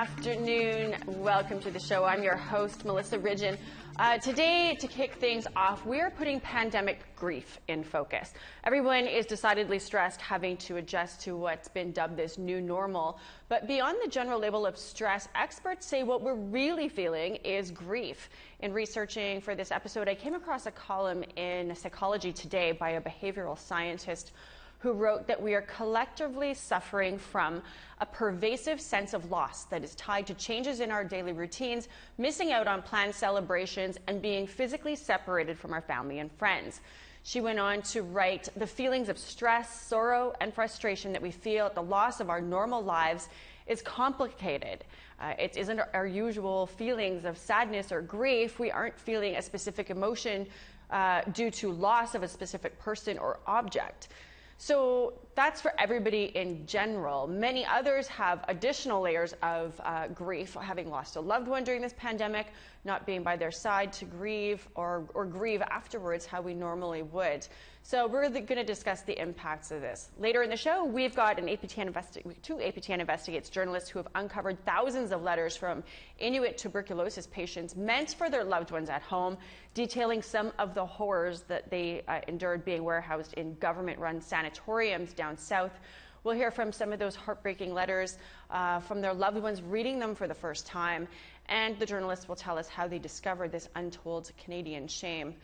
afternoon. Welcome to the show. I'm your host, Melissa Ridgen. Today, to kick things off, we are putting pandemic grief in focus. Everyone is decidedly stressed, having to adjust to what's been dubbed this new normal. But beyond the general label of stress, experts say what we're really feeling is grief. In researching for this episode, I came across a column in Psychology Today by a behavioral scientist who wrote that we are collectively suffering from a pervasive sense of loss that is tied to changes in our daily routines, missing out on planned celebrations, and being physically separated from our family and friends. She went on to write, the feelings of stress, sorrow, and frustration that we feel at the loss of our normal lives is complicated. It isn't our usual feelings of sadness or grief. We aren't feeling a specific emotion due to loss of a specific person or object. So that's for everybody in general. Many others have additional layers of grief, having lost a loved one during this pandemic, not being by their side to grieve or grieve afterwards how we normally would. So we're going to discuss the impacts of this. Later in the show, we've got two APTN Investigates journalists who have uncovered thousands of letters from Inuit tuberculosis patients meant for their loved ones at home, detailing some of the horrors that they endured being warehoused in government-run sanatoriums down south. We'll hear from some of those heartbreaking letters from their loved ones reading them for the first time, and the journalists will tell us how they discovered this untold Canadian shame.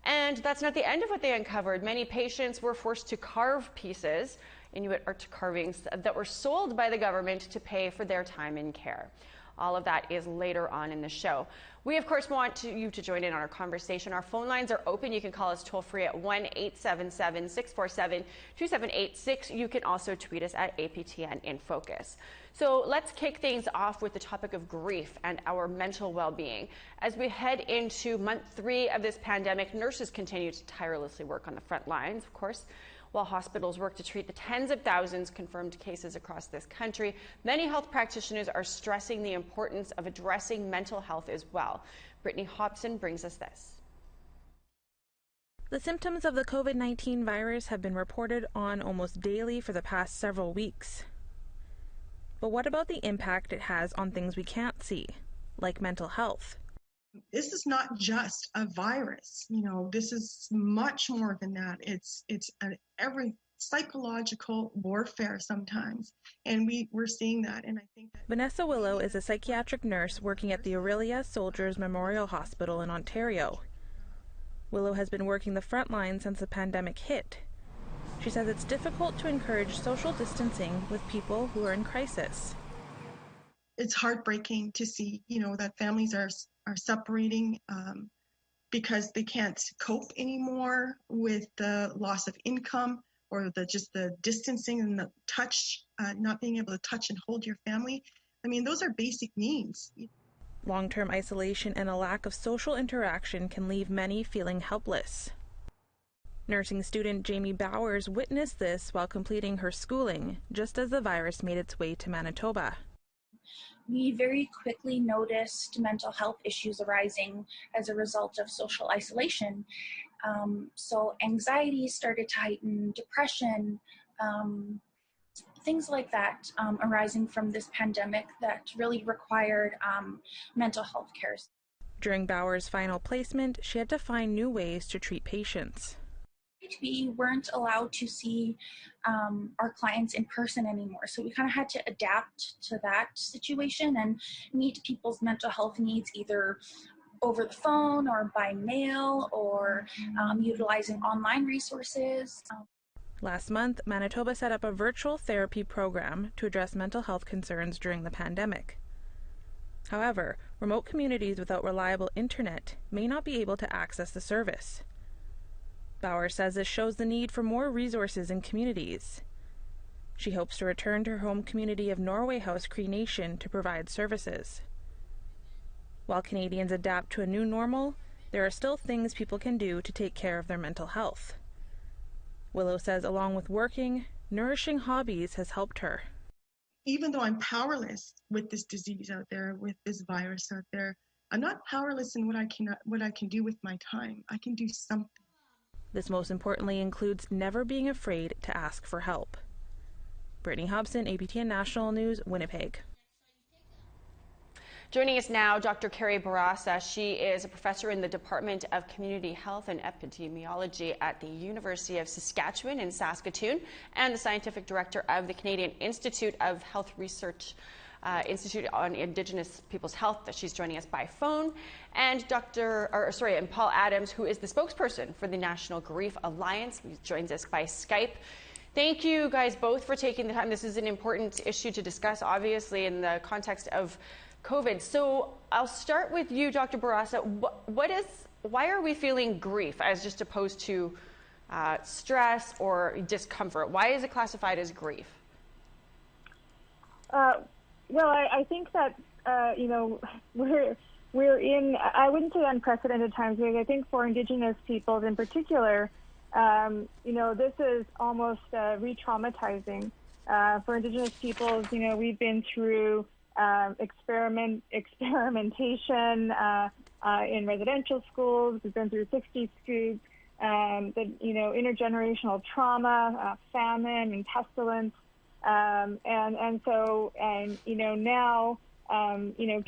And that's not the end of what they uncovered. Many patients were forced to carve pieces, Inuit art carvings, that were sold by the government to pay for their time in care. All of that is later on in the show. We, of course, want you to join in on our conversation. Our phone lines are open. You can call us toll-free at 1-877-647-2786. You can also tweet us at APTN InFocus. So let's kick things off with the topic of grief and our mental well-being. As we head into month 3 of this pandemic, nurses continue to tirelessly work on the front lines, of course, while hospitals work to treat the tens of thousands confirmed cases across this country. Many health practitioners are stressing the importance of addressing mental health as well. Brittany Hobson brings us this. The symptoms of the COVID-19 virus have been reported on almost daily for the past several weeks. But what about the impact it has on things we can't see, like mental health? This is not just a virus. This is much more than that. It's every psychological warfare sometimes, and we're seeing that. And I think that Vanessa Willow is a psychiatric nurse working at the Aurelia Soldiers Memorial Hospital in Ontario. Willow has been working the front line since the pandemic hit. She says it's difficult to encourage social distancing with people who are in crisis. It's heartbreaking to see, that families are separating because they can't cope anymore with the loss of income or just the distancing and the touch, not being able to touch and hold your family. I mean, those are basic needs. Long-term isolation and a lack of social interaction can leave many feeling helpless. Nursing student Jamie Bowers witnessed this while completing her schooling, just as the virus made its way to Manitoba. We very quickly noticed mental health issues arising as a result of social isolation. So anxiety started to heighten, depression, things like that arising from this pandemic that really required mental health care. During Bowers' final placement, she had to find new ways to treat patients. We weren't allowed to see our clients in person anymore, so we kind of had to adapt to that situation and meet people's mental health needs either over the phone or by mail or utilizing online resources. Last month, Manitoba set up a virtual therapy program to address mental health concerns during the pandemic. However, remote communities without reliable internet may not be able to access the service. Bauer says this shows the need for more resources in communities. She hopes to return to her home community of Norway House Cree Nation to provide services. While Canadians adapt to a new normal, there are still things people can do to take care of their mental health. Willow says along with working, nourishing hobbies has helped her. Even though I'm powerless with this disease out there, with this virus out there, I'm not powerless in what I can do with my time. I can do something. This most importantly includes never being afraid to ask for help. Brittany Hobson, APTN National News, Winnipeg. Joining us now, Dr. Carrie Barasa. She is a professor in the Department of Community Health and Epidemiology at the University of Saskatchewan in Saskatoon and the scientific director of the Canadian Institute of Health Research Institute on Indigenous People's Health. She's joining us by phone. And and Paul Adams, who is the spokesperson for the National Grief Alliance, who joins us by Skype. Thank you guys both for taking the time. This is an important issue to discuss, obviously, in the context of COVID. So I'll start with you, Dr. Barasa. Why are we feeling grief as just opposed to stress or discomfort? Why is it classified as grief? Well, I think that, we're in, I wouldn't say unprecedented times, because I think for Indigenous peoples in particular, this is almost re-traumatizing. For Indigenous peoples, we've been through experimentation in residential schools. We've been through 60 scoops, intergenerational trauma, famine and pestilence. Now,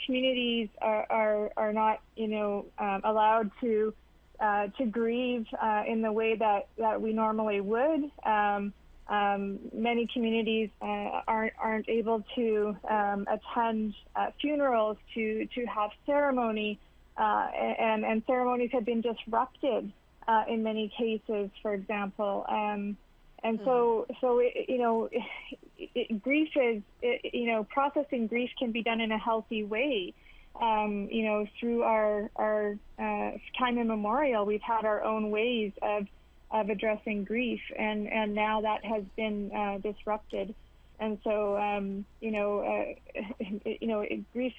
communities are not, allowed to grieve in the way that we normally would. Many communities aren't able to attend funerals to have ceremony, and ceremonies have been disrupted in many cases, for example. Grief is, processing grief can be done in a healthy way. Through our time immemorial, we've had our own ways of addressing grief, and now that has been disrupted. And so, grief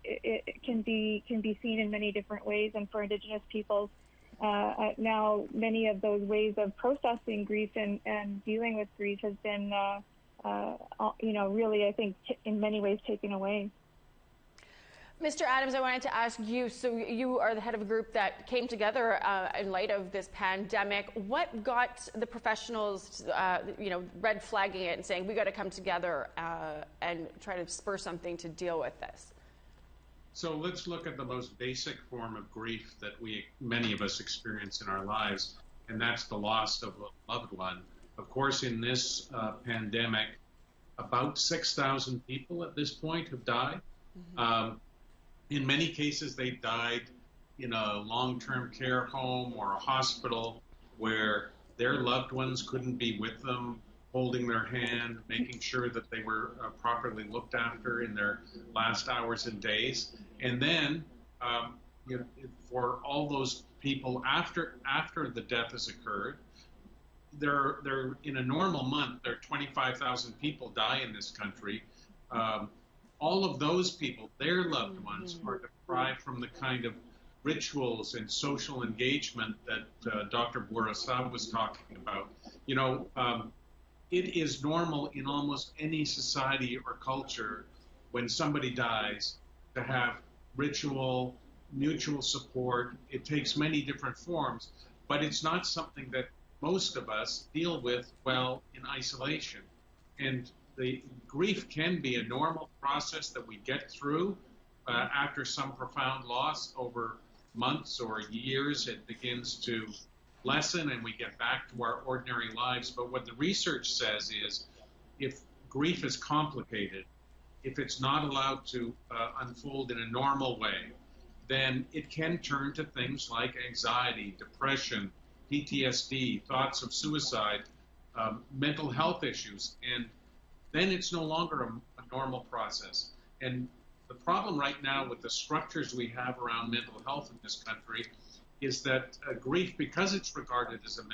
it can be seen in many different ways, and for Indigenous peoples, now many of those ways of processing grief and dealing with grief has been, really, I think, in many ways taken away. Mr. Adams, I wanted to ask you, so you are the head of a group that came together in light of this pandemic. What got the professionals, red flagging it and saying, we got to come together and try to spur something to deal with this? So let's look at the most basic form of grief that many of us experience in our lives, and that's the loss of a loved one. Of course, in this pandemic, about 6,000 people at this point have died. Mm-hmm. In many cases, they died in a long-term care home or a hospital where their loved ones couldn't be with them, holding their hand, making sure that they were properly looked after in their last hours and days. And then, for all those people after the death has occurred, they're in a normal month, there are 25,000 people die in this country. All of those people, their loved ones, are deprived from the kind of rituals and social engagement that Dr. Barasa was talking about. It is normal in almost any society or culture when somebody dies to have ritual, mutual support. It takes many different forms, but it's not something that most of us deal with well in isolation. And the grief can be a normal process that we get through after some profound loss over months or years. It begins to lessen and we get back to our ordinary lives. But what the research says is if grief is complicated, if it's not allowed to unfold in a normal way, then it can turn to things like anxiety, depression, PTSD, thoughts of suicide, mental health issues, and then it's no longer a normal process. And the problem right now with the structures we have around mental health in this country is that grief, because it's regarded as a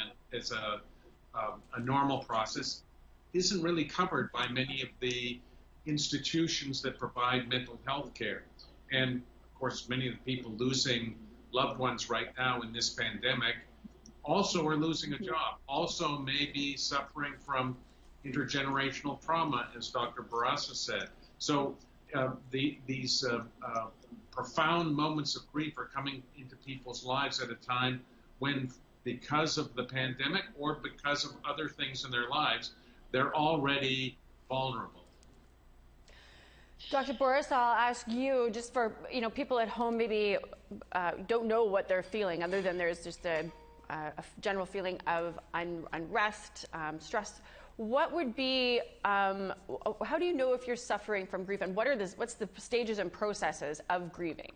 normal process, isn't really covered by many of the institutions that provide mental health care. And of course, many of the people losing loved ones right now in this pandemic also are losing a job, also may be suffering from intergenerational trauma, as Dr. Barasa said. So these profound moments of grief are coming into people's lives at a time when, because of the pandemic or because of other things in their lives, they're already vulnerable. Dr. Boris, I'll ask you, just for people at home maybe don't know what they're feeling, other than there's just a general feeling of unrest, stress. What would be, how do you know if you're suffering from grief, and what's the stages and processes of grieving?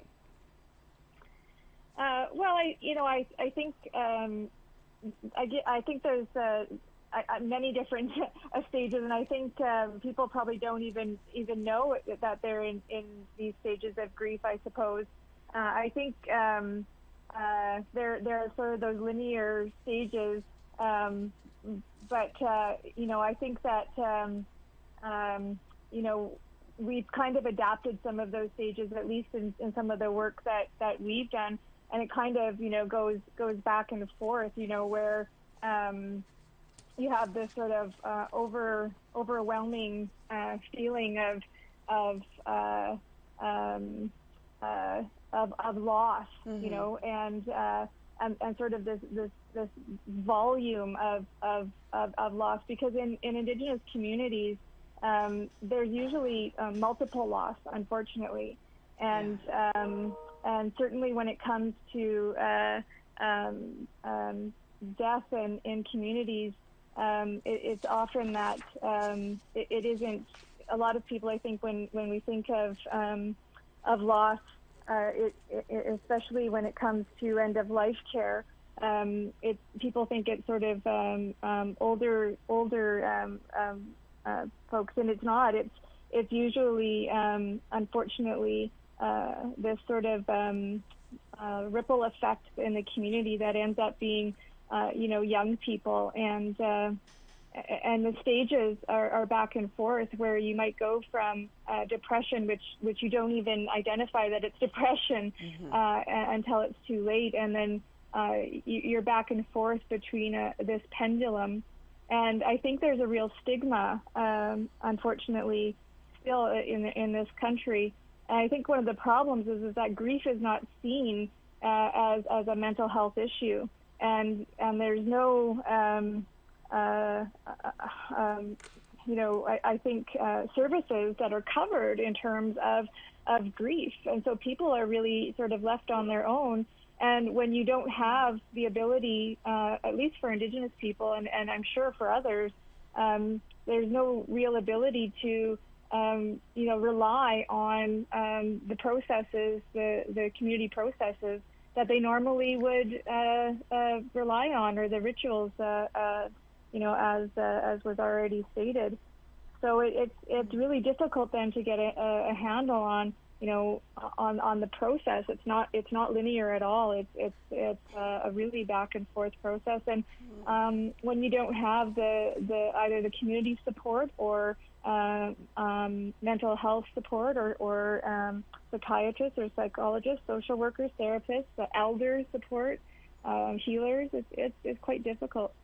Well, I think there's many different stages, and I think people probably don't even know that they're in these stages of grief, I suppose. I think there are sort of those linear stages, but I think that we've kind of adapted some of those stages, at least in some of the work that we've done, and it kind of goes back and forth, where you have this sort of overwhelming feeling of loss, and sort of this volume of loss, because in Indigenous communities there's usually multiple loss, unfortunately, and certainly when it comes to death in communities, it's often that it isn't. A lot of people, I think, when we think of loss, especially when it comes to end of life care, people think it's sort of older folks, and it's not. It's usually, unfortunately, this sort of ripple effect in the community that ends up being young people, and the stages are back and forth, where you might go from depression, which you don't even identify that it's depression until it's too late, and then you're back and forth between this pendulum. And I think there's a real stigma, unfortunately, still in this country. And I think one of the problems is that grief is not seen as a mental health issue. And there's no, I think services that are covered in terms of grief. And so people are really sort of left on their own. And when you don't have the ability, at least for Indigenous people, and I'm sure for others, there's no real ability to, rely on the processes, the community processes that they normally would rely on, or the rituals, as was already stated. So it's really difficult then to get a handle on, on the process. It's not linear at all. It's a really back and forth process. And when you don't have the either the community support or mental health support, or psychiatrists or psychologists, social workers, therapists, elders support, healers, it's quite difficult.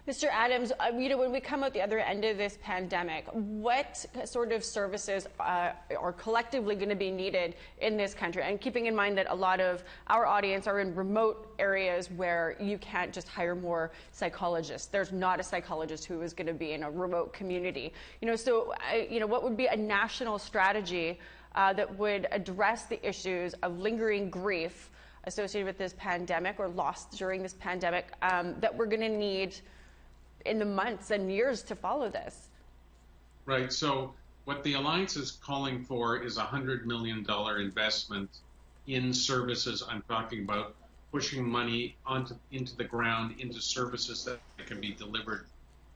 Mr. Adams, when we come out the other end of this pandemic, what sort of services are collectively going to be needed in this country? And keeping in mind that a lot of our audience are in remote areas where you can't just hire more psychologists. There's not a psychologist who is going to be in a remote community. What would be a national strategy that would address the issues of lingering grief associated with this pandemic, or loss during this pandemic, that we're going to need in the months and years to follow this? Right. So what the Alliance is calling for is a $100 million investment in services. I'm talking about pushing money into the ground, into services that can be delivered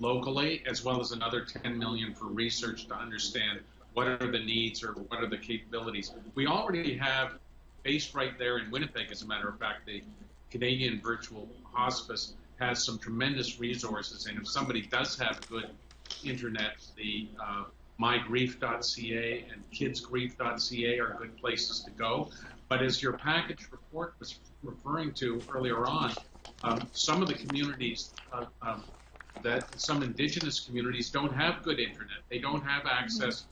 locally, as well as another $10 million for research to understand what are the needs or what are the capabilities. We already have, based right there in Winnipeg, as a matter of fact, the Canadian Virtual Hospice has some tremendous resources, and if somebody does have good internet, the mygrief.ca and kidsgrief.ca are good places to go. But as your package report was referring to earlier on, some of the communities, some Indigenous communities don't have good internet. They don't have access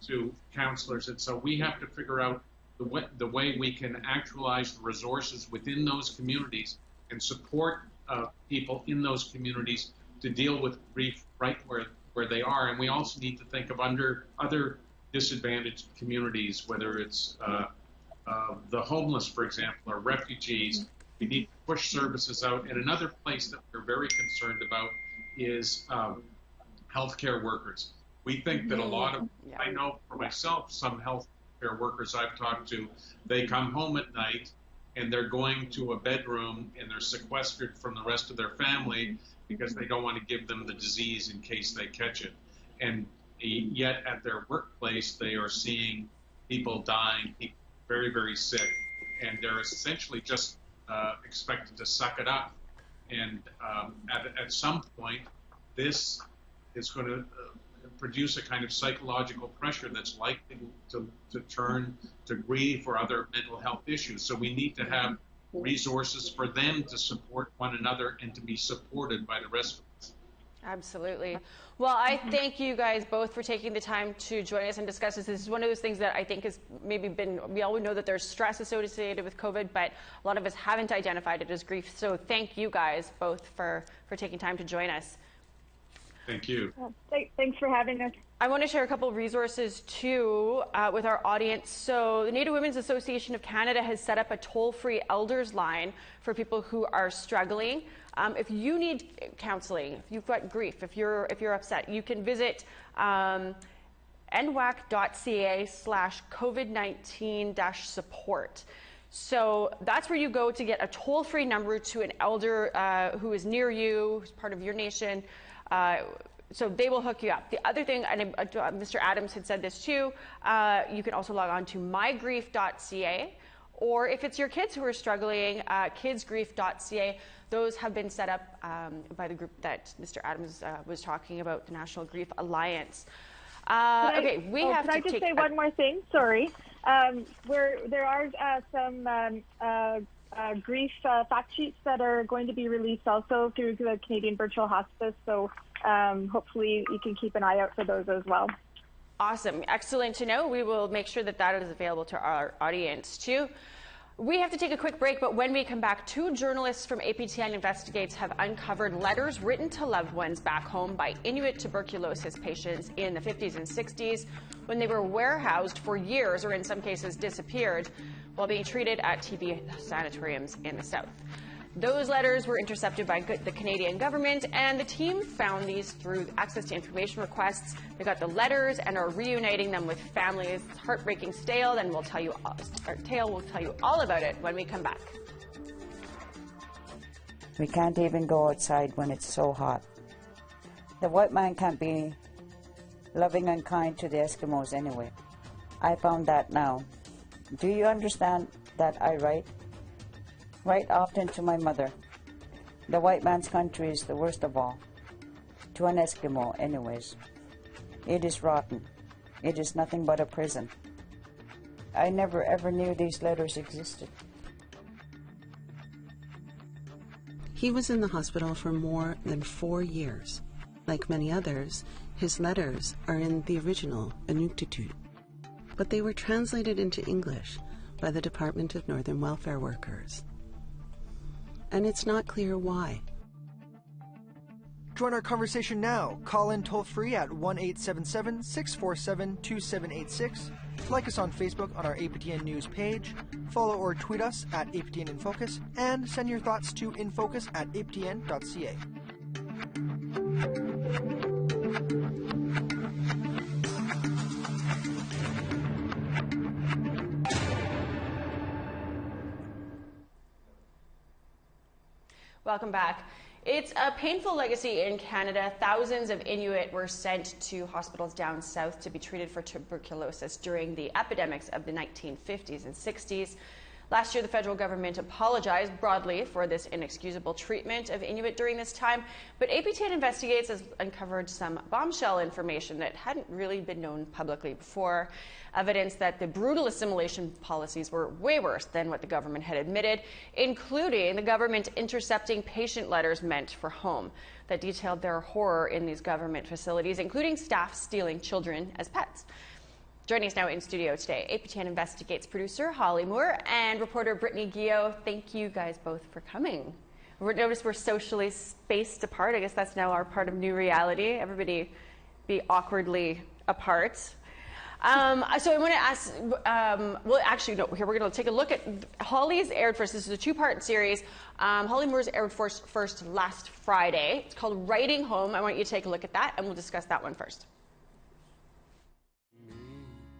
to counselors, and so we have to figure out the way we can actualize the resources within those communities and support people in those communities to deal with grief right where they are. And we also need to think of other disadvantaged communities, whether it's the homeless, for example, or refugees. We need to push services out. And another place that we're very concerned about is healthcare workers. We think that a lot of, I know for myself, some healthcare workers I've talked to, they come home at night and they're going to a bedroom and they're sequestered from the rest of their family because they don't want to give them the disease in case they catch it. And yet at their workplace, they are seeing people dying, people very, very sick, and they're essentially just expected to suck it up. And at some point, this is going to produce a kind of psychological pressure that's likely to turn to grief or other mental health issues. So we need to have resources for them to support one another and to be supported by the rest of us. Absolutely. Well, I thank you guys both for taking the time to join us and discuss this. This is one of those things that I think has maybe been, we all know that there's stress associated with COVID, but a lot of us haven't identified it as grief. So thank you guys both for taking time to join us. Thank you. Thanks for having us. I want to share a couple of resources too with our audience. So the Native Women's Association of Canada has set up a toll-free elders line for people who are struggling. If you need counseling, if you've got grief, if you're upset, you can visit nwac.ca/COVID-19-support. So that's where you go to get a toll-free number to an elder who is near you, who's part of your nation. So they will hook you up. The other thing, and Mr. Adams had said this too, you can also log on to mygrief.ca, or if it's your kids who are struggling, kidsgrief.ca. Those have been set up by the group that Mr. Adams was talking about, the National Grief Alliance. Okay, we have to take... Can I just say one more thing? Sorry. There are some grief fact sheets that are going to be released also through the Canadian Virtual Hospice, so hopefully you can keep an eye out for those as well. Awesome. Excellent to know. We will make sure that that is available to our audience too. We have to take a quick break, but when we come back, 2 journalists from APTN Investigates have uncovered letters written to loved ones back home by Inuit tuberculosis patients in the 50s and 60s when they were warehoused for years, or in some cases disappeared, while being treated at TB sanatoriums in the South. Those letters were intercepted by the Canadian government, and the team found these through access to information requests. They got the letters and are reuniting them with families. It's heartbreaking tale, and we'll tell you all about it when we come back. We can't even go outside when it's so hot. The white man can't be loving and kind to the Eskimos anyway. I found that now. Do you understand that I write often to my mother? The white man's country is the worst of all. To an Eskimo, anyways. It is rotten. It is nothing but a prison. I never ever knew these letters existed. He was in the hospital for more than 4 years. Like many others, his letters are in the original Inuktitut, but they were translated into English by the Department of Northern Welfare Workers. And it's not clear why. Join our conversation now. Call in toll-free at 1-877-647-2786. Like us on Facebook on our APTN News page. Follow or tweet us at APTN InFocus. And send your thoughts to infocus@aptn.ca. Welcome back. It's a painful legacy in Canada. Thousands of Inuit were sent to hospitals down south to be treated for tuberculosis during the epidemics of the 1950s and 60s. Last year, the federal government apologized broadly for this inexcusable treatment of Inuit during this time, but APTN Investigates has uncovered some bombshell information that hadn't really been known publicly before. Evidence that the brutal assimilation policies were way worse than what the government had admitted, including the government intercepting patient letters meant for home that detailed their horror in these government facilities, including staff stealing children as pets. Joining us now in studio today, APTN Investigates producer Holly Moore and reporter Brittany Guillot. Thank you guys both for coming. Notice we're socially spaced apart. I guess that's now our part of new reality. Everybody be awkwardly apart. So I want to ask, well, actually, no, here we're going to take a look at Holly's aired first. This is a two-part series. Holly Moore's aired first last Friday. It's called Writing Home. I want you to take a look at that, and we'll discuss that one first.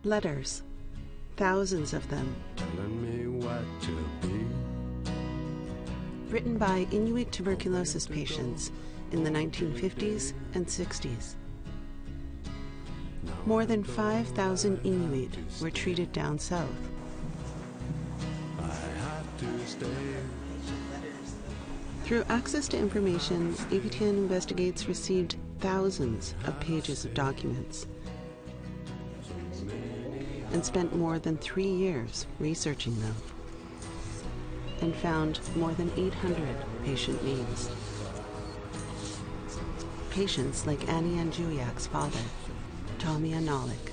Letters. Thousands of them. Telling me what to be. Written by Inuit tuberculosis patients in the 1950s and 60s. More than 5,000 Inuit were treated down south. I have to stay. Through access to information, APTN Investigates received thousands of pages of documents and spent more than 3 years researching them, and found more than 800 patient names. Patients like Annie Anjuiak's father, Tommy Analik.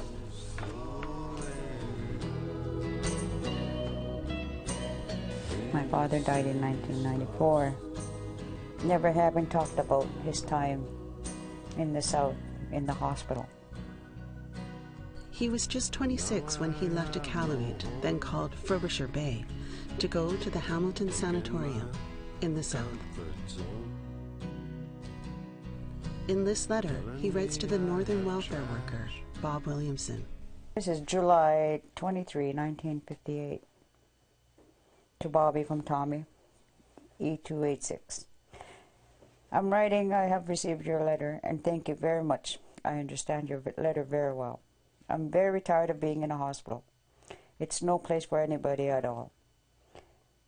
My father died in 1994. Never having talked about his time in the South, in the hospital. He was just 26 when he left Iqaluit, then called Frobisher Bay, to go to the Hamilton Sanatorium in the South. In this letter, he writes to the Northern welfare worker, Bob Williamson. This is July 23, 1958. To Bobby from Tommy, E286. I'm writing, I have received your letter, and thank you very much. I understand your letter very well. I'm very tired of being in a hospital. It's no place for anybody at all.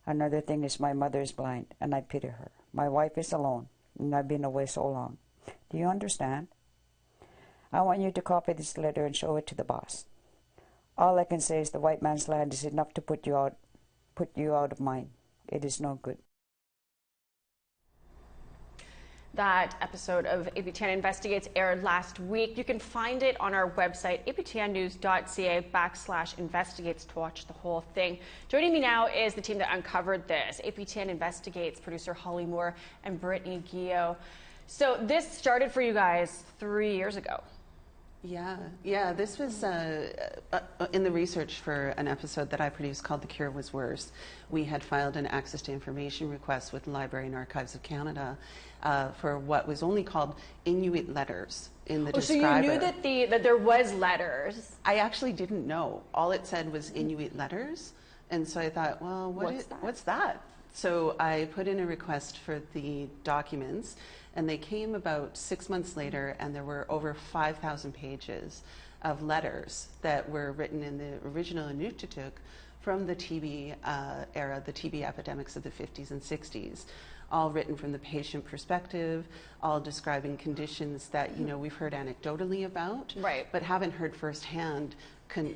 Another thing is my mother is blind, and I pity her. My wife is alone, and I've been away so long. Do you understand? I want you to copy this letter and show it to the boss. All I can say is the white man's land is enough to put you out of mind. It is no good. That episode of APTN Investigates aired last week. You can find it on our website, aptnnews.ca/investigates, to watch the whole thing. Joining me now is the team that uncovered this, APTN Investigates producer Holly Moore and Brittany Guillot. So this started for you guys 3 years ago. Yeah, this was in the research for an episode that I produced called The Cure Was Worse. We had filed an access to information request with the Library and Archives of Canada for what was only called Inuit letters in the describer. So you knew that there was letters? I actually didn't know. All it said was Inuit letters, and so I thought, well, what's that? So I put in a request for the documents, and they came about 6 months later, and there were over 5,000 pages of letters that were written in the original Inuktitut from the TB era, the TB epidemics of the 50s and 60s, all written from the patient perspective, all describing conditions that, you know, we've heard anecdotally about, right, but haven't heard firsthand,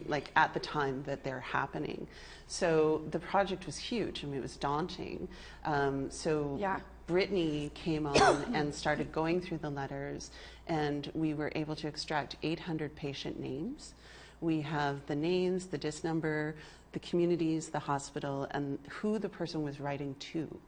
like at the time that they're happening. So the project was huge. I mean, it was daunting. Yeah. Brittany came on and started going through the letters, and we were able to extract 800 patient names. We have the names, the DIS number, the communities, the hospital, and who the person was writing to.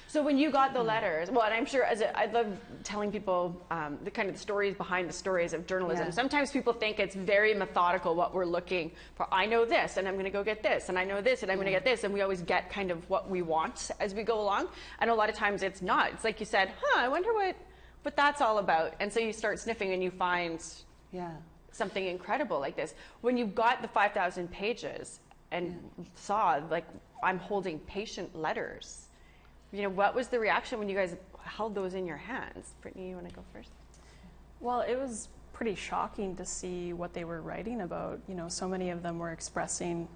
So when you got the letters, well, and I'm sure I love telling people the kind of the stories behind the stories of journalism. Yeah. Sometimes people think it's very methodical what we're looking for. I know this, and I'm going to go get this, and I know this, and I'm going to get this, and we always get kind of what we want as we go along. And a lot of times it's not. It's like you said, I wonder what that's all about. And so you start sniffing, and you find something incredible like this. When you got the 5,000 pages and saw, like, I'm holding patient letters. You know, what was the reaction when you guys held those in your hands? Brittany, you want to go first? Well, it was pretty shocking to see what they were writing about. You know, so many of them were expressing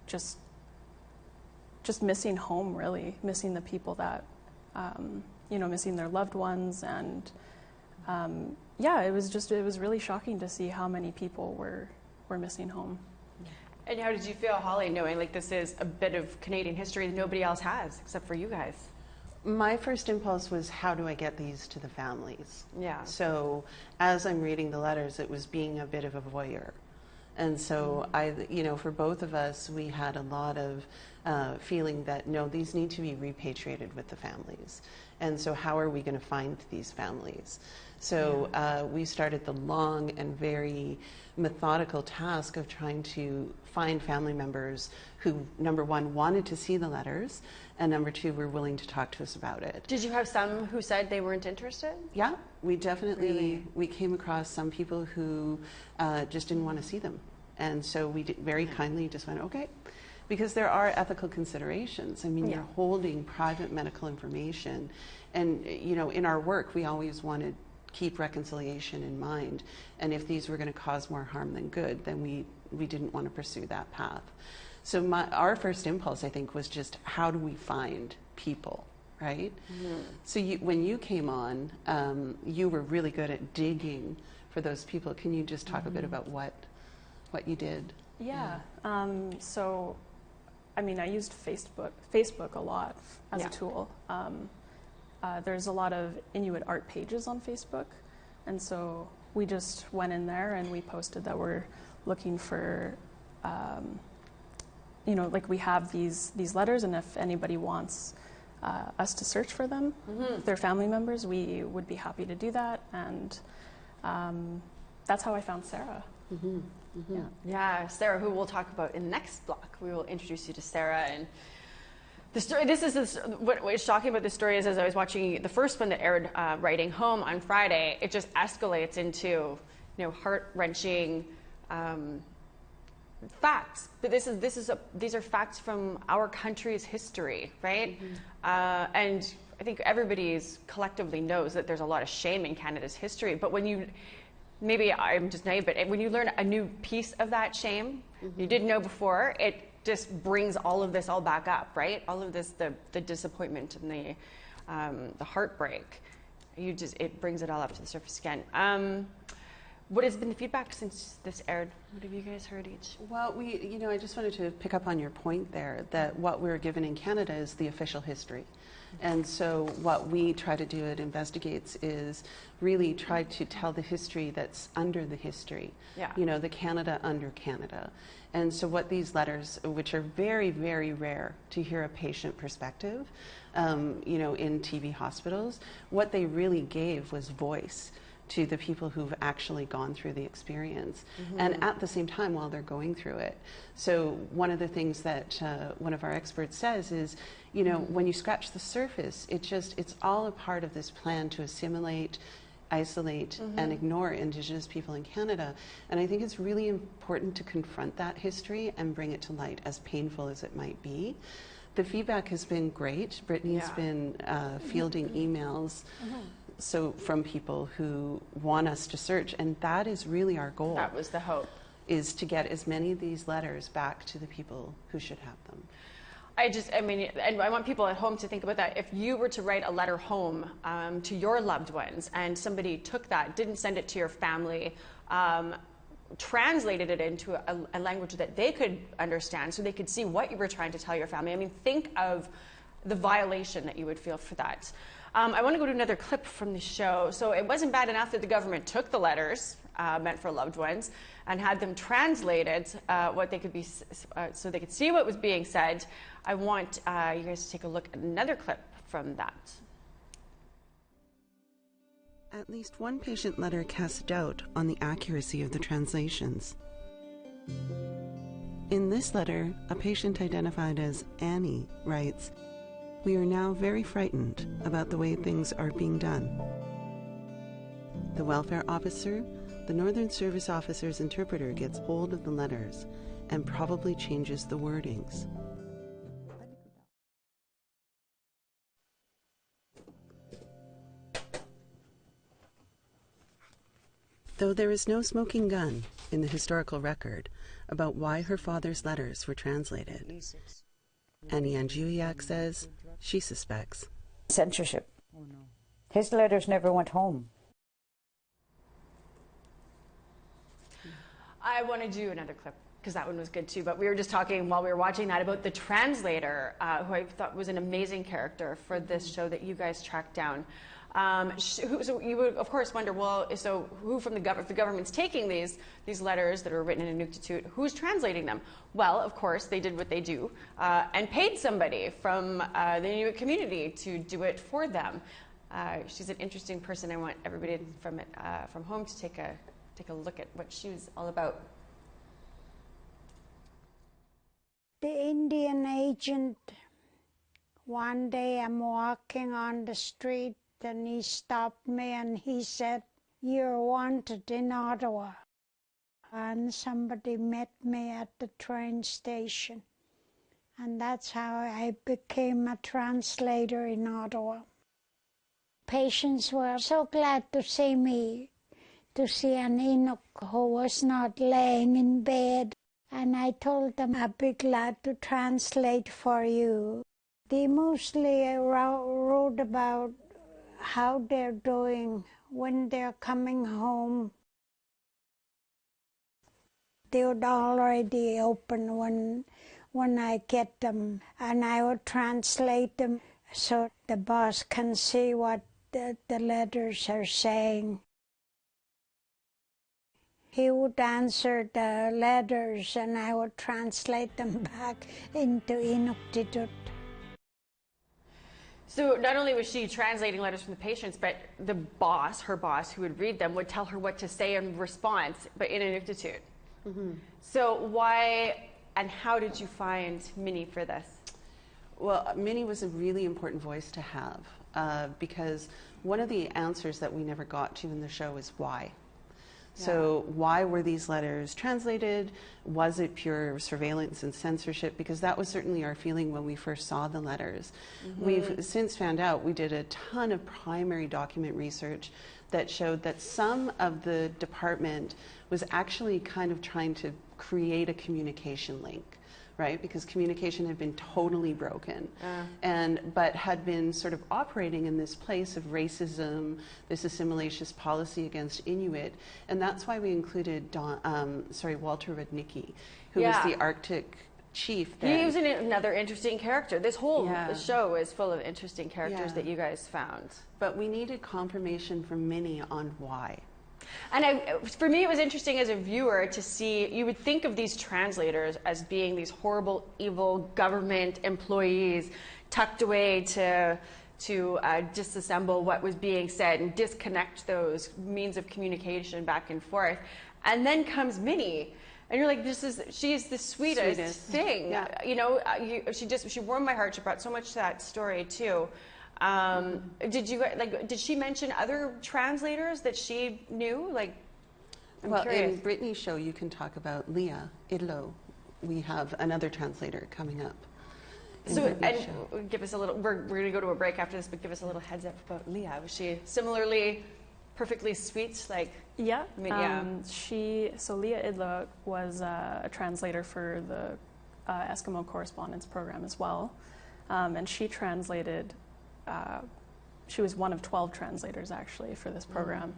just missing home, really, missing the people that, you know, missing their loved ones. And yeah, it was really shocking to see how many people were missing home. And how did you feel, Holly, knowing like this is a bit of Canadian history that nobody else has except for you guys? My first impulse was, how do I get these to the families? Yeah. So as I'm reading the letters, it was being a bit of a voyeur. And so you know, for both of us, we had a lot of feeling that, no, these need to be repatriated with the families. And so how are we going to find these families? So we started the long and very methodical task of trying to find family members who, number one, wanted to see the letters, and number two, were willing to talk to us about it. Did you have some who said they weren't interested? Yeah, we definitely, we came across some people who just didn't want to see them. And so we very kindly just went, okay, because there are ethical considerations. I mean, you're holding private medical information. And, you know, in our work, we always wanted keep reconciliation in mind. And if these were going to cause more harm than good, then we didn't want to pursue that path. So our first impulse, I think, was just how do we find people, right? So when you came on, you were really good at digging for those people. Can you just talk a bit about what you did? Yeah. So, I mean, I used Facebook a lot as a tool. There's a lot of Inuit art pages on Facebook, and so we just went in there and we posted that we're looking for, you know, like we have these letters, and if anybody wants us to search for them, if they're family members, we would be happy to do that, and that's how I found Sarah. Yeah, Sarah, who we'll talk about in the next block. We will introduce you to Sarah. And the story, what is shocking about this story is, as I was watching the first one that aired, Writing Home, on Friday, it just escalates into, you know, heart-wrenching facts. But these are facts from our country's history, right? And I think everybody collectively knows that there's a lot of shame in Canada's history. But when you, maybe I'm just naive, but when you learn a new piece of that shame you didn't know before, it just brings all of this all back up, right? All of this, the disappointment and the heartbreak, it brings it all up to the surface again. What has been the feedback since this aired? What have you guys heard each? Well, you know, I just wanted to pick up on your point there, that what we're given in Canada is the official history. And so what we try to do at Investigates is really try to tell the history that's under the history, you know, the Canada under Canada. And so what these letters, which are very, very rare to hear a patient perspective, you know, in TB hospitals, what they really gave was voice to the people who've actually gone through the experience, and at the same time while they're going through it. So one of the things that one of our experts says is, you know, when you scratch the surface, it's all a part of this plan to assimilate, isolate, and ignore Indigenous people in Canada. And I think it's really important to confront that history and bring it to light, as painful as it might be. The feedback has been great. Brittany's been fielding emails so from people who want us to search, and that is really our goal. That was the hope. Is to get as many of these letters back to the people who should have them. I mean, and I want people at home to think about that. If you were to write a letter home to your loved ones, and somebody took that, didn't send it to your family, translated it into a language that they could understand, so they could see what you were trying to tell your family. I mean, think of the violation that you would feel for that. I want to go to another clip from the show. So it wasn't bad enough that the government took the letters meant for loved ones and had them translated what they could be, so they could see what was being said. I want you guys to take a look at another clip from that. At least one patient letter casts doubt on the accuracy of the translations. In this letter, a patient identified as Annie writes, "We are now very frightened about the way things are being done. The welfare officer, the Northern Service officer's interpreter, gets hold of the letters and probably changes the wordings." Though there is no smoking gun in the historical record about why her father's letters were translated, Annie Anjuiak says she suspects censorship. His letters never went home. I want to do another clip because that one was good too, but we were just talking while we were watching that about the translator, who I thought was an amazing character for this show that you guys tracked down. So you would of course wonder, well, so who from if the government's taking these letters that are written in Inuktitut, who's translating them? Well, of course they did what they do and paid somebody from the Inuit community to do it for them. She's an interesting person. I want everybody from home to take a look at what she was all about. The Indian agent, one day I'm walking on the street and he stopped me and he said, "You're wanted in Ottawa." And somebody met me at the train station. And that's how I became a translator in Ottawa. Patients were so glad to see me, to see an Inuk who was not laying in bed. And I told them, "I'd be glad to translate for you." They mostly wrote about how they're doing when they're coming home. They would already open when I get them, and I would translate them so the boss can see what the letters are saying. He would answer the letters and I would translate them back into Inuktitut. So not only was she translating letters from the patients, but the boss, her boss, who would read them, would tell her what to say in response, but in Inuktitut. Mm-hmm. So why and how did you find Minnie for this? Well, Minnie was a really important voice to have because one of the answers that we never got to in the show is why. So why were these letters translated? Was it pure surveillance and censorship? Because that was certainly our feeling when we first saw the letters. Mm-hmm. We've since found out, we did a ton of primary document research that showed that some of the department was actually kind of trying to create a communication link, right? Because communication had been totally broken, but had been sort of operating in this place of racism, this assimilationist policy against Inuit, and that's why we included Volta Radhika, who was the Arctic chief. He was another interesting character. This whole show is full of interesting characters that you guys found. But we needed confirmation from Minnie on why. And for me, it was interesting as a viewer to see, you would think of these translators as being these horrible, evil government employees tucked away to disassemble what was being said and disconnect those means of communication back and forth. And then comes Minnie. And you're like, she's the sweetest thing. Yeah. You know, she warmed my heart. She brought so much to that story too. Did she mention other translators that she knew? I'm curious. In Brittany's show, you can talk about Leah Idlo. We have another translator coming up. Give us a little. We're going to go to a break after this, but give us a little heads up about Leah. Was she similarly perfectly sweet? Leah Idlo was a translator for the Eskimo Correspondence Program as well, and she translated. She was one of 12 translators actually for this program,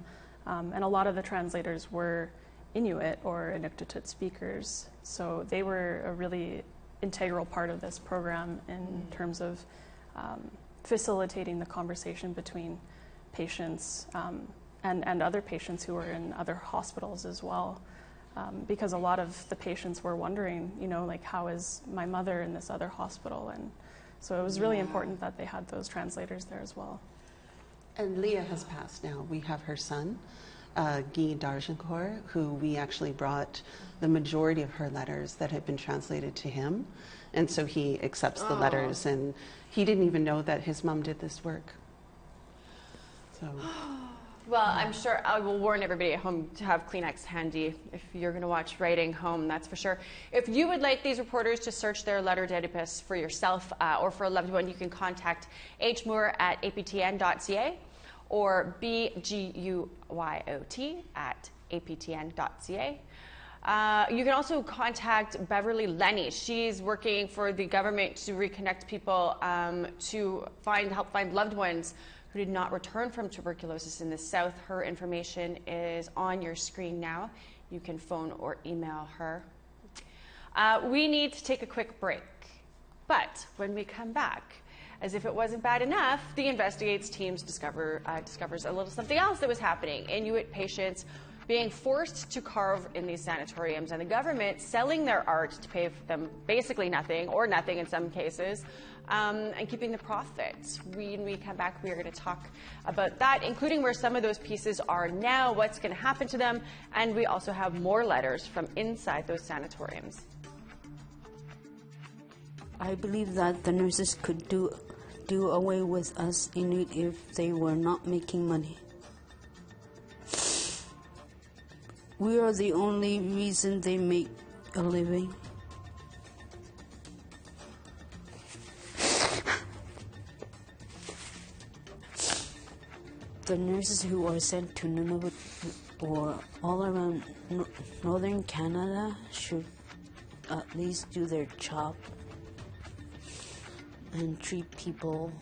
and a lot of the translators were Inuit or Inuktitut speakers, so they were a really integral part of this program in terms of facilitating the conversation between patients and other patients who were in other hospitals as well, because a lot of the patients were wondering, how is my mother in this other hospital, and so it was really important that they had those translators there as well. And Leah has passed now. We have her son, Guy Dargencourt, who we actually brought the majority of her letters that had been translated to him. And so he accepts the letters, and he didn't even know that his mom did this work. So. Well, I'm sure I will warn everybody at home to have Kleenex handy if you're going to watch Writing Home, that's for sure. If you would like these reporters to search their letter database for yourself or for a loved one, you can contact hmoore@aptn.ca or bguyot@aptn.ca. You can also contact Beverly Lenny. She's working for the government to reconnect people to help find loved ones who did not return from tuberculosis in the South. Her information is on your screen now. You can phone or email her. We need to take a quick break. But when we come back, as if it wasn't bad enough, the Investigates teams discovers a little something else that was happening. Inuit patients being forced to carve in these sanatoriums, and the government selling their art to pay them basically nothing, or nothing in some cases, and keeping the profits. When we come back, we are going to talk about that, including where some of those pieces are now, what's going to happen to them, and we also have more letters from inside those sanatoriums. I believe that the nurses could do away with us Inuit if they were not making money. We are the only reason they make a living. The nurses who are sent to Nunavut or all around northern Canada should at least do their job and treat people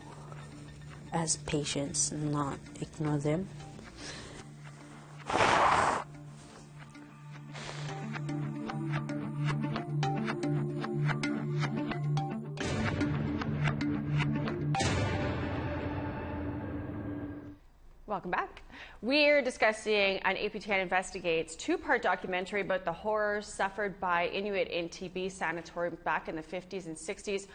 as patients and not ignore them. Welcome back. We're discussing an APTN Investigates two-part documentary about the horrors suffered by Inuit in TB sanatorium back in the 50s and 60s.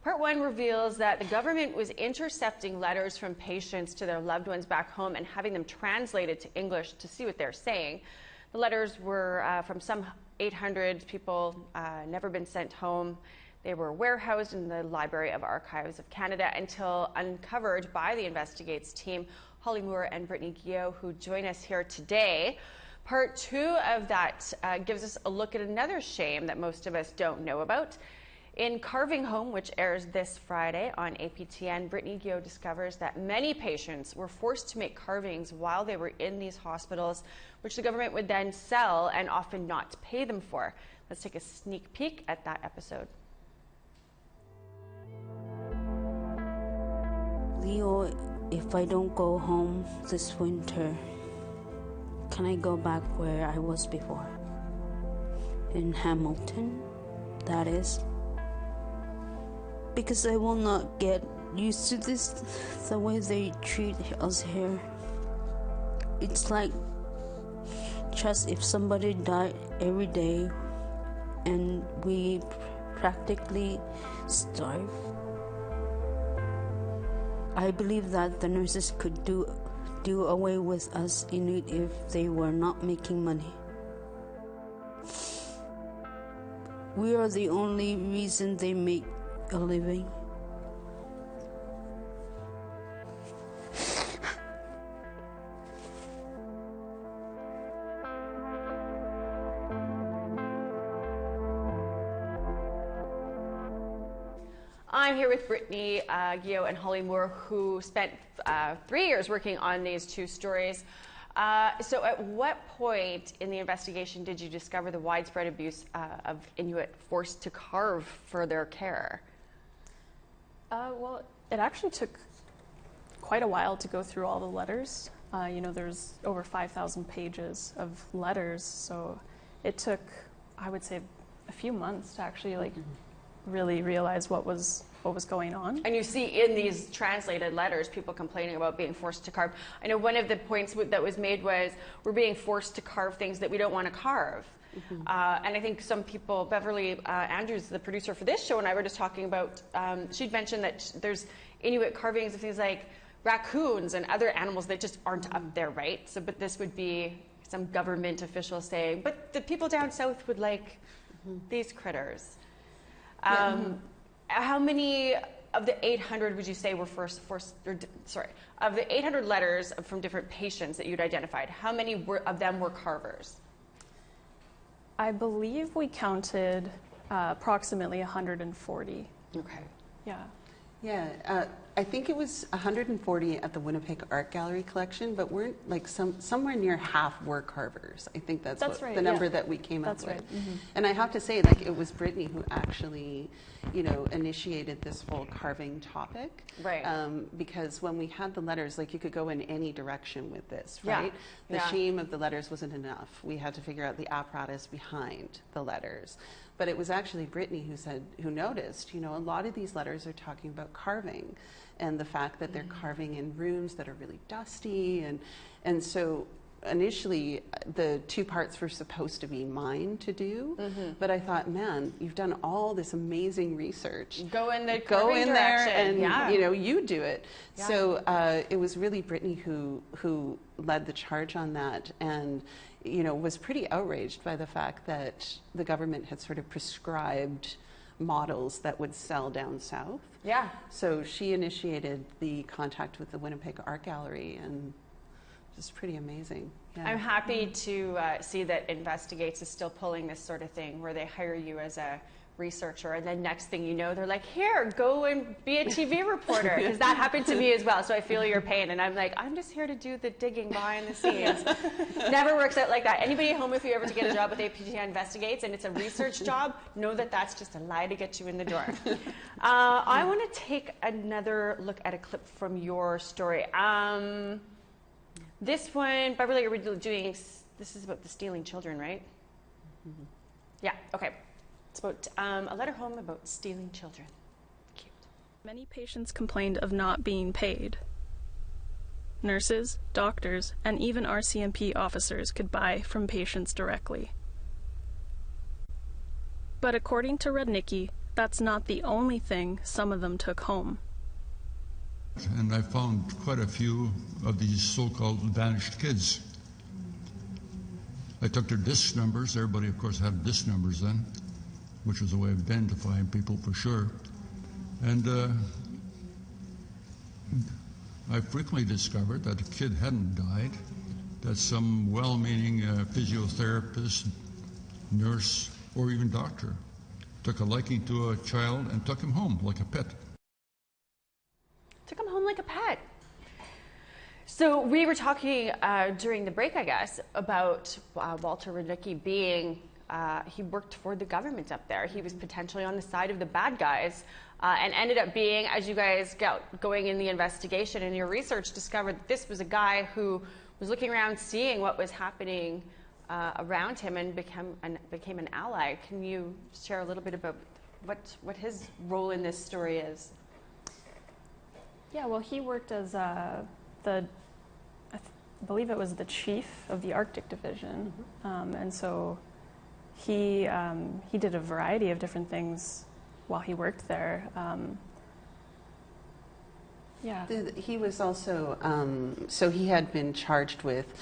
Part one reveals that the government was intercepting letters from patients to their loved ones back home and having them translated to English to see what they're saying. The letters were from some 800 people, never been sent home. They were warehoused in the Library of Archives of Canada until uncovered by the Investigates team, Holly Moore and Brittany, who join us here today. Part two of that gives us a look at another shame that most of us don't know about. In Carving Home, which airs this Friday on APTN, Brittany discovers that many patients were forced to make carvings while they were in these hospitals, which the government would then sell and often not pay them for. Let's take a sneak peek at that episode. Leo, if I don't go home this winter, can I go back where I was before? In Hamilton, that is. Because I will not get used to this, the way they treat us here. It's like just if somebody died every day and we practically starve. I believe that the nurses could do away with us Inuit if they were not making money. We are the only reason they make a living. I'm here with Brittany, and Holly Moore, who spent 3 years working on these two stories. So at what point in the investigation did you discover the widespread abuse of Inuit forced to carve for their care? Well, it actually took quite a while to go through all the letters. There's over 5,000 pages of letters, so it took, I would say, a few months to actually really realize what was going on. And you see in these translated letters people complaining about being forced to carve. I know one of the points that was made was we're being forced to carve things that we don't want to carve. And I think some people, Beverly Andrews, the producer for this show, and I were just talking about, she'd mentioned that there's Inuit carvings of things like raccoons and other animals that just aren't up there, right? So, but this would be some government official saying, but the people down south would like these critters. How many of the 800 would you say were of the 800 letters from different patients that you'd identified, how many of them were carvers? I believe we counted approximately 140. Okay. Yeah. Yeah, I think it was 140 at the Winnipeg Art Gallery collection, but we're like somewhere near half were carvers. I think that's right, the number that we came up with. Right. And I have to say, like, it was Brittany who actually, initiated this whole carving topic. Right. Because when we had the letters, like, you could go in any direction with this, right? The shame of the letters wasn't enough. We had to figure out the apparatus behind the letters. But it was actually Brittany who noticed, a lot of these letters are talking about carving and the fact that they're carving in rooms that are really dusty. And so initially the two parts were supposed to be mine to do, but I thought, man, you've done all this amazing research. Go in there and you know, you do it. Yeah. So it was really Brittany who led the charge on that, and you know, was pretty outraged by the fact that the government had sort of prescribed models that would sell down south. Yeah. So she initiated the contact with the Winnipeg Art Gallery, and it's pretty amazing. Yeah. I'm happy to see that Investigates is still pulling this sort of thing where they hire you as a researcher, and then next thing you know, they're like, here, go and be a TV reporter, because that happened to me as well. So I feel your pain, and I'm like, I'm just here to do the digging behind the scenes. Never works out like that. Anybody at home, if you ever to get a job with APTN Investigates and it's a research job, know that that's just a lie to get you in the door. I want to take another look at a clip from your story. This one, Beverly, are we doing, this is about the stealing children, right? Yeah, okay. It's about a letter home about stealing children. Cute. Many patients complained of not being paid. Nurses, doctors, and even RCMP officers could buy from patients directly. But according to Radhika, that's not the only thing some of them took home. And I found quite a few of these so-called vanished kids. I took their disc numbers. Everybody, of course, had disc numbers then, which was a way of identifying people for sure. And I frequently discovered that the kid hadn't died, that some well-meaning physiotherapist, nurse, or even doctor took a liking to a child and took him home like a pet. Took him home like a pet. So we were talking during the break, I guess, about Volta Radhika being, he worked for the government up there. He was potentially on the side of the bad guys and ended up being, as you guys got going in the investigation and your research, discovered that this was a guy who was looking around, seeing what was happening around him, and became an ally. Can you share a little bit about what his role in this story is? Yeah, well, he worked as I believe it was the chief of the Arctic Division, and so he did a variety of different things while he worked there. Yeah. He was also, so he had been charged with,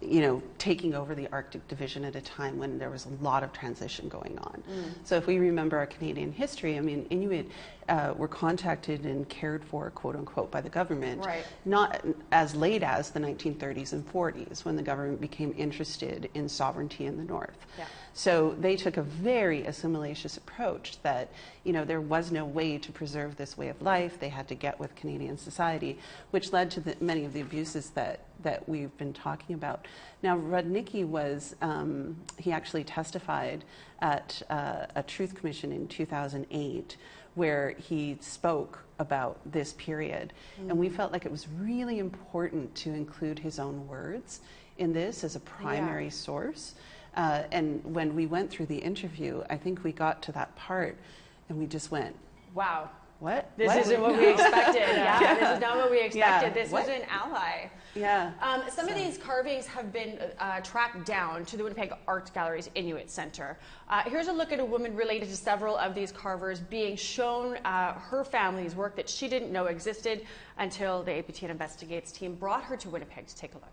you know, taking over the Arctic Division at a time when there was a lot of transition going on. So if we remember our Canadian history, I mean, Inuit were contacted and cared for, quote unquote, by the government, right, not as late as the 1930s and 40s, when the government became interested in sovereignty in the North. Yeah. So they took a very assimilatious approach that, you know, there was no way to preserve this way of life. They had to get with Canadian society, which led to many of the abuses that we've been talking about. Now, Radhika was, he actually testified at a Truth Commission in 2008, where he spoke about this period. And we felt like it was really important to include his own words in this as a primary source. And when we went through the interview, I think we got to that part and we just went, wow. What? This what? isn't what we expected. Yeah, this is not what we expected. Yeah. This was an ally. Yeah. Some of these carvings have been tracked down to the Winnipeg Art Gallery's Inuit Center. Here's a look at a woman related to several of these carvers being shown her family's work that she didn't know existed until the APTN Investigates team brought her to Winnipeg to take a look.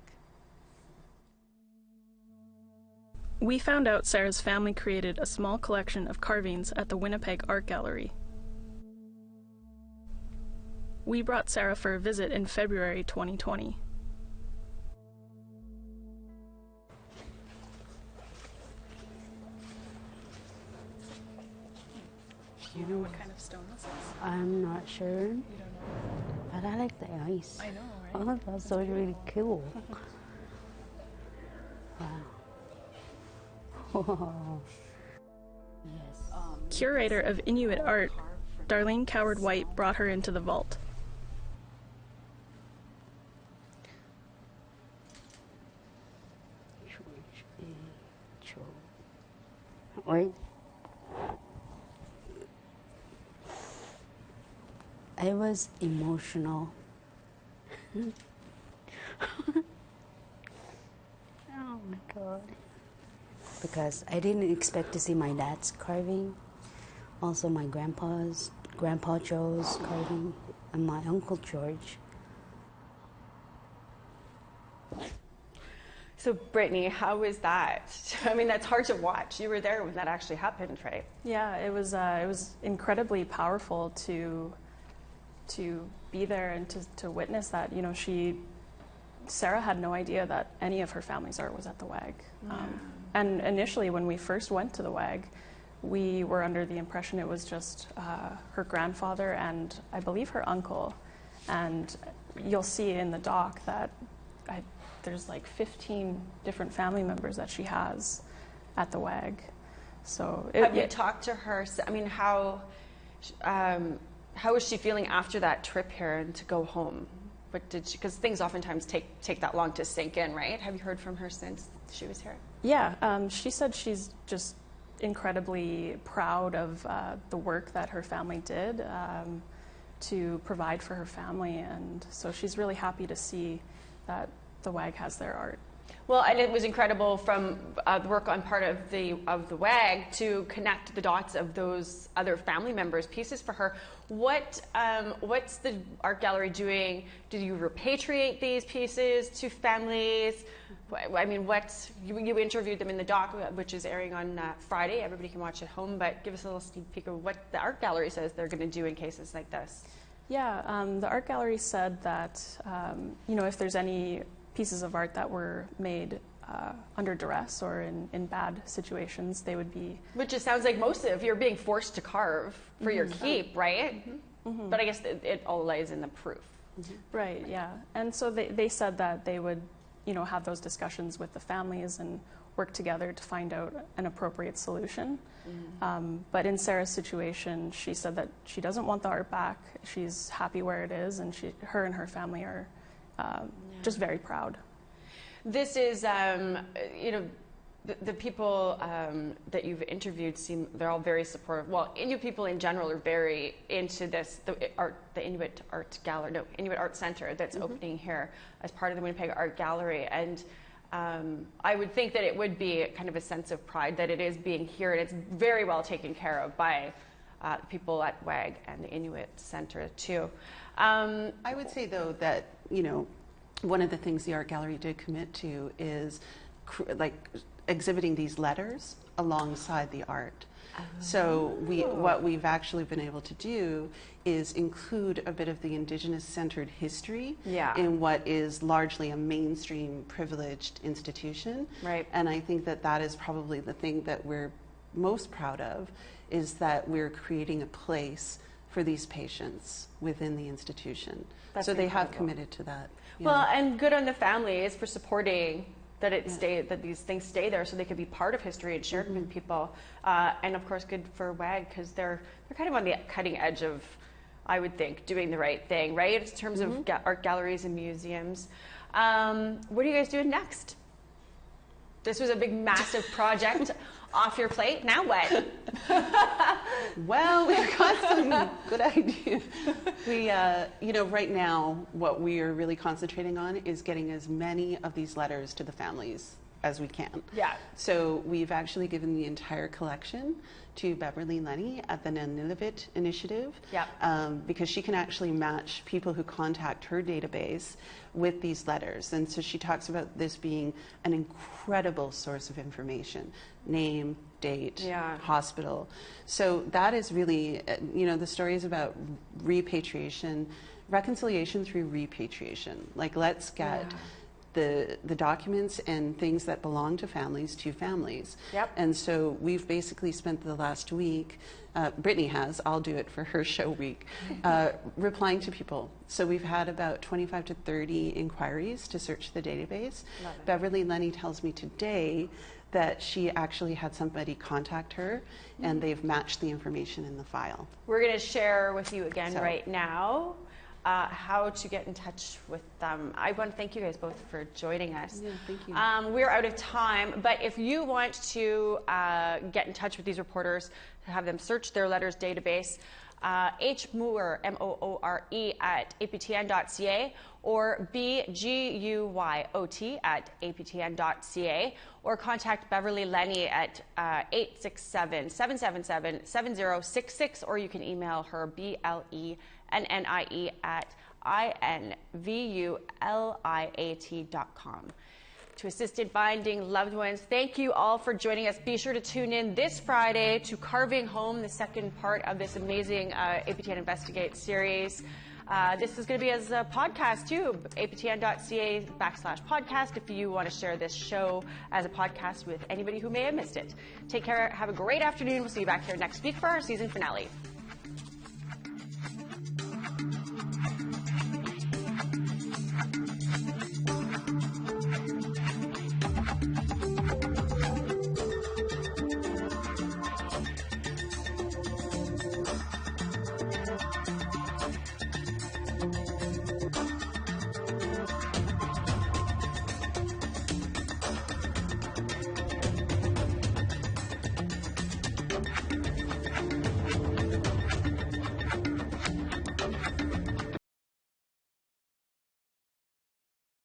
We found out Sarah's family created a small collection of carvings at the Winnipeg Art Gallery. We brought Sarah for a visit in February 2020. Do you know what kind of stone this is? I'm not sure. You don't know? But I like the ice. I know, right? Oh, that's so really cool. Wow. Yes. Curator of Inuit art, Darlene Coward-White brought her into the vault. Wait. I was emotional. because I didn't expect to see my dad's carving, also my Grandpa Joe's carving, and my Uncle George. So Brittany, how was that? I mean, that's hard to watch. You were there when that actually happened, right? Yeah, it was incredibly powerful to be there and to witness that. You know, Sarah had no idea that any of her family's art was at the WAG. And initially, when we first went to the WAG, we were under the impression it was just her grandfather and I believe her uncle. And you'll see in the doc that there's like 15 different family members that she has at the WAG. So have you talked to her? I mean, how is she feeling after that trip here and to go home? What did she? Because things oftentimes take that long to sink in, right? Have you heard from her since she was here? Yeah, she said she's just incredibly proud of the work that her family did to provide for her family, and so she's really happy to see that the WAG has their art. Well, and it was incredible from the work on part of the WAG to connect the dots of those other family members' pieces for her. What's the art gallery doing? Do you repatriate these pieces to families? I mean, you interviewed them in the doc, which is airing on Friday. Everybody can watch at home, but give us a little sneak peek of what the art gallery says they're going to do in cases like this. Yeah, the art gallery said that you know, if there's any pieces of art that were made under duress or in bad situations, they would be... Which just sounds like most of you're being forced to carve for your keep, right? But I guess it all lies in the proof. Right, yeah. And so they said that they would, you know, have those discussions with the families and work together to find out an appropriate solution. But in Sarah's situation, she said that she doesn't want the art back. She's happy where it is, and her and her family are just very proud. This is, you know, the people that you've interviewed they're all very supportive. Well, Inuit people in general are very into this, the Inuit Art Gallery, no, Inuit Art Center that's opening here as part of the Winnipeg Art Gallery. And I would think that it would be kind of a sense of pride that it is being here, and it's very well taken care of by people at WAG and the Inuit Center too. I would say though that, you know, one of the things the art gallery did commit to is exhibiting these letters alongside the art. So what we've actually been able to do is include a bit of the Indigenous-centered history in what is largely a mainstream privileged institution. Right. And I think that is probably the thing that we're most proud of, is that we're creating a place for these patients within the institution. That's so they incredible. have committed to that. Well, and good on the families for supporting that that these things stay there so they could be part of history and shared with people. And of course, good for WAG because they're kind of on the cutting edge of, I would think, doing the right thing, right? In terms of art galleries and museums. What are you guys doing next? This was a big, massive project off your plate. Now what? Well, we've got some good ideas. We, you know, right now, what we are really concentrating on is getting as many of these letters to the families as we can. Yeah. So we've actually given the entire collection to Beverly Lenny at the Nunavut Initiative, because she can actually match people who contact her database with these letters. And so she talks about this being an incredible source of information: name, date, hospital. So that is really, you know, the story is about repatriation, reconciliation through repatriation. Like, let's get the documents and things that belong to families. Yep. And so we've basically spent the last week, Brittany has, I'll do it for her show week, replying to people. So we've had about 25 to 30 inquiries to search the database. Beverly Lenny tells me today that she actually had somebody contact her, and they've matched the information in the file. We're going to share with you again right now how to get in touch with them. I want to thank you guys both for joining us. Yeah, thank you. We're out of time, but if you want to get in touch with these reporters, to have them search their letters database, hmoore, M-O-O-R-E, at aptn.ca, or bguyot at aptn.ca, or contact Beverly Lenny at 867-777-7066, or you can email her BLENNIE at INVULIAT.com. To assist in finding loved ones, thank you all for joining us. Be sure to tune in this Friday to Carving Home, the second part of this amazing APTN Investigates series. This is going to be as a podcast too, aptn.ca/podcast, if you want to share this show as a podcast with anybody who may have missed it. Take care. Have a great afternoon. We'll see you back here next week for our season finale.